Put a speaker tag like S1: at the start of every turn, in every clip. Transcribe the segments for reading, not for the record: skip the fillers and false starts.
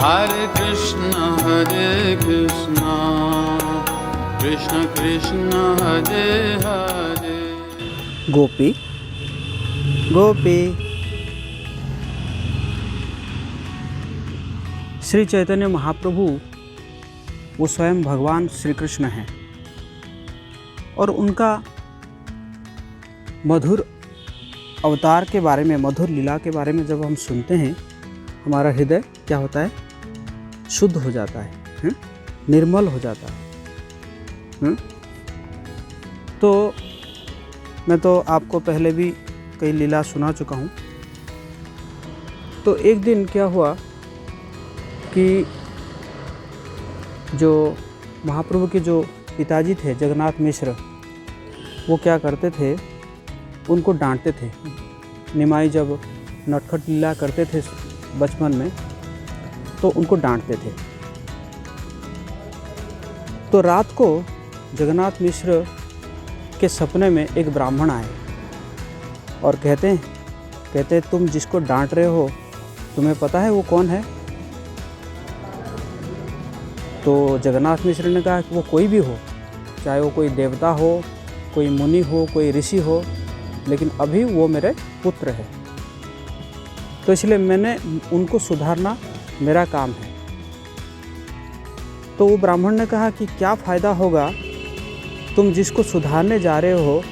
S1: हरे कृष्ण कृष्ण कृष्ण हरे हरे।
S2: गोपी गोपी। श्री चैतन्य महाप्रभु वो स्वयं भगवान श्री कृष्ण हैं और उनका मधुर अवतार के बारे में, मधुर लीला के बारे में जब हम सुनते हैं, हमारा हृदय क्या होता है? शुद्ध हो जाता है, निर्मल हो जाता है। तो मैं तो आपको पहले भी कई लीला सुना चुका हूँ। तो एक दिन क्या हुआ कि जो महाप्रभु के जो पिताजी थे जगन्नाथ मिश्र, वो क्या करते थे, उनको डांटते थे। निमाई जब नटखट लीला करते थे बचपन में तो उनको डांटते थे। तो रात को जगन्नाथ मिश्र के सपने में एक ब्राह्मण आए और कहते तुम जिसको डांट रहे हो तुम्हें पता है वो कौन है? तो जगन्नाथ मिश्र ने कहा कि वो कोई भी हो, चाहे वो कोई देवता हो, कोई मुनि हो, कोई ऋषि हो, लेकिन अभी वो मेरे पुत्र है, तो इसलिए मैंने उनको सुधारना मेरा काम है। तो वो ब्राह्मण ने कहा कि क्या फ़ायदा होगा, तुम जिसको सुधारने जा रहे हो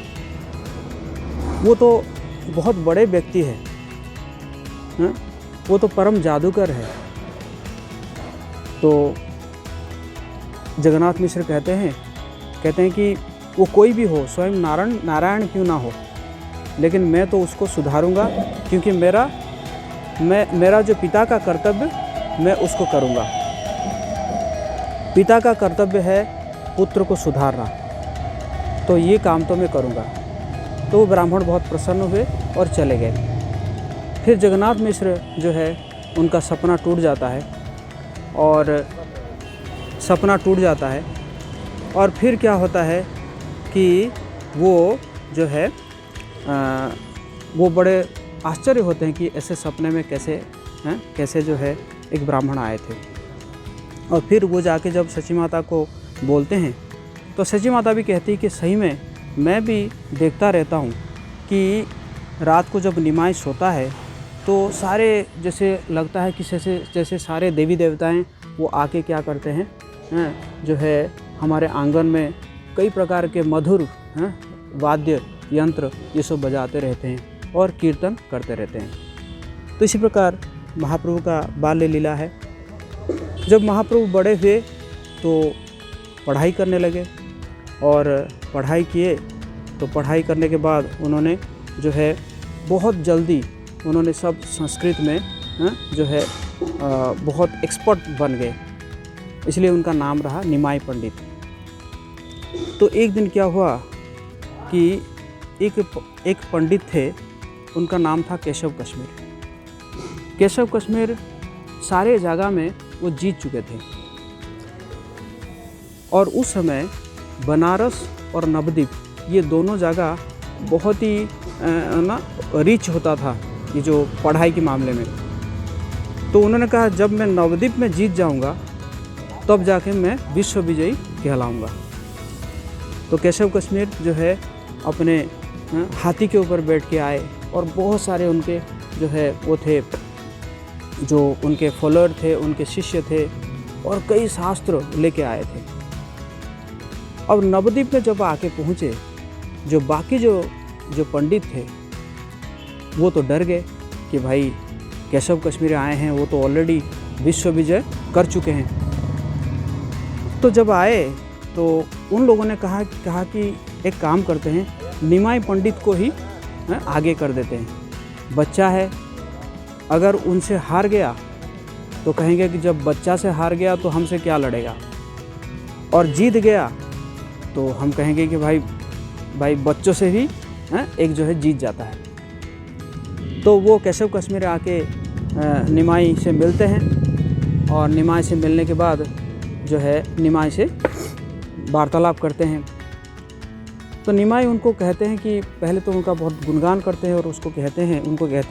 S2: वो तो बहुत बड़े व्यक्ति है, वो तो परम जादूगर है। तो जगन्नाथ मिश्र कहते हैं कि वो कोई भी हो, स्वयं नारायण क्यों ना हो, लेकिन मैं तो उसको सुधारूंगा, क्योंकि मेरा जो पिता का कर्तव्य मैं उसको करूंगा। पिता का कर्तव्य है पुत्र को सुधारना, तो ये काम तो मैं करूंगा। तो वो ब्राह्मण बहुत प्रसन्न हुए और चले गए। फिर जगन्नाथ मिश्र जो है उनका सपना टूट जाता है और फिर क्या होता है कि वो जो है वो बड़े आश्चर्य होते हैं कि ऐसे सपने में कैसे जो है एक ब्राह्मण आए थे। और फिर वो जाके जब सची माता को बोलते हैं तो सची माता भी कहती है कि सही में मैं भी देखता रहता हूँ कि रात को जब निमाई सोता है तो सारे जैसे लगता है कि जैसे सारे देवी देवताएं वो आके क्या करते हैं, जो है हमारे आंगन में कई प्रकार के मधुर वाद्य यंत्र ये सब बजाते रहते हैं और कीर्तन करते रहते हैं। तो इसी प्रकार महाप्रभु का बाल्य लीला है। जब महाप्रभु बड़े हुए तो पढ़ाई करने लगे और पढ़ाई किए, तो पढ़ाई करने के बाद उन्होंने जो है बहुत जल्दी उन्होंने सब संस्कृत में जो है बहुत एक्सपर्ट बन गए, इसलिए उनका नाम रहा निमाई पंडित। तो एक दिन क्या हुआ कि एक पंडित थे, उनका नाम था केशव कश्मीर। केशव कश्मीर सारे जगह में वो जीत चुके थे और उस समय बनारस और नवद्वीप ये दोनों जगह बहुत ही रिच होता था ये जो पढ़ाई के मामले में। तो उन्होंने कहा जब मैं नवद्वीप में जीत जाऊंगा तब जाके मैं विश्व विजयी कहलाऊंगा। तो केशव कश्मीर जो है अपने हाथी के ऊपर बैठ के आए और बहुत सारे उनके जो है वो थे, जो उनके फॉलोअर थे, उनके शिष्य थे और कई शास्त्र लेके आए थे। अब नवद्वीप में जब आके पहुँचे, जो बाकी जो पंडित थे वो तो डर गए कि भाई केशव कश्मीर आए हैं, वो तो ऑलरेडी विश्व विजय कर चुके हैं। तो जब आए तो उन लोगों ने कहा कि एक काम करते हैं, निमाई पंडित को ही आगे कर देते हैं। बच्चा है, अगर उनसे हार गया तो कहेंगे कि जब बच्चा से हार गया तो हमसे क्या लड़ेगा, और जीत गया तो हम कहेंगे कि भाई बच्चों से भी एक जो है जीत जाता है। तो वो केशव कश्मीर आके निमाई से मिलते हैं और निमाई से मिलने के बाद जो है निमाई से वार्तालाप करते हैं। तो निमाई उनको कहते हैं कि पहले तो उनका बहुत गुणगान करते हैं और उनको कहते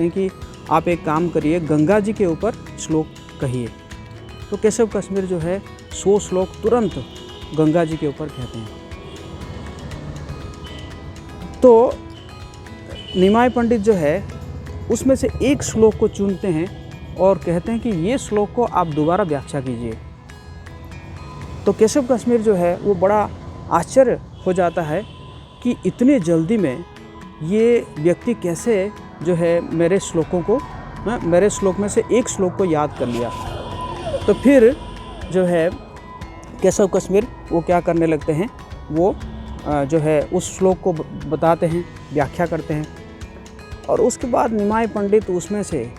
S2: हैं कि आप एक काम करिए, गंगा जी के ऊपर श्लोक कहिए। तो केशव कश्मीर जो है 100 श्लोक तुरंत गंगा जी के ऊपर कहते हैं। तो निमाय पंडित जो है उसमें से एक श्लोक को चुनते हैं और कहते हैं कि ये श्लोक को आप दोबारा व्याख्या कीजिए। तो केशव कश्मीर जो है वो बड़ा आश्चर्य हो जाता है कि इतने जल्दी में ये व्यक्ति कैसे जो है मेरे श्लोक में से एक श्लोक को याद कर लिया। तो फिर जो है केशव कश्मीर वो क्या करने लगते हैं, वो जो है उस श्लोक को बताते हैं, व्याख्या करते हैं। और उसके बाद निमाय पंडित उसमें से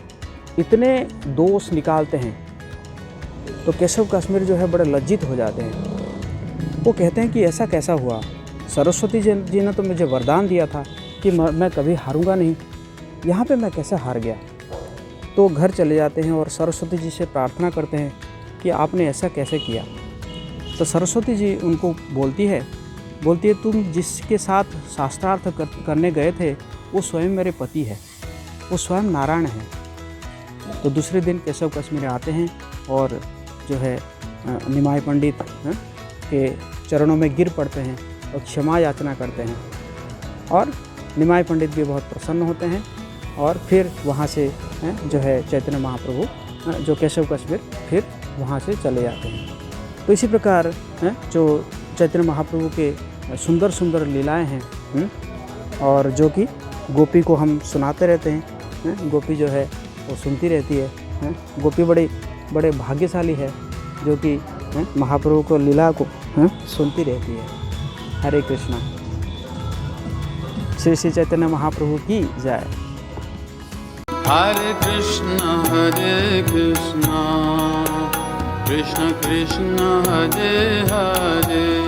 S2: इतने दोष निकालते हैं तो केशव कश्मीर जो है बड़े लज्जित हो जाते हैं। वो कहते हैं कि ऐसा कैसा हुआ, सरस्वती जी ने तो मुझे वरदान दिया था कि मैं कभी हारूंगा नहीं, यहाँ पे मैं कैसे हार गया। तो घर चले जाते हैं और सरस्वती जी से प्रार्थना करते हैं कि आपने ऐसा कैसे किया। तो सरस्वती जी उनको बोलती है तुम जिसके साथ शास्त्रार्थ करने गए थे वो स्वयं मेरे पति है, वो स्वयं नारायण है। तो दूसरे दिन केशव कश्मीर आते हैं और जो है निमाय पंडित के चरणों में गिर पड़ते हैं और क्षमा याचना करते हैं। और निमाय पंडित भी बहुत प्रसन्न होते हैं और फिर वहाँ से जो है चैतन्य महाप्रभु जो केशव कश्मीर फिर वहाँ से चले जाते हैं। तो इसी प्रकार जो चैतन्य महाप्रभु के सुंदर सुंदर लीलाएं हैं और जो कि गोपी को हम सुनाते रहते हैं। गोपी जो है वो सुनती रहती है। गोपी बड़े भाग्यशाली है जो कि महाप्रभु को लीला को सुनती रहती है। हरे कृष्णा। श्री श्री चैतन्य महाप्रभु की जय।
S1: हरे कृष्णा कृष्ण कृष्ण हरे हरे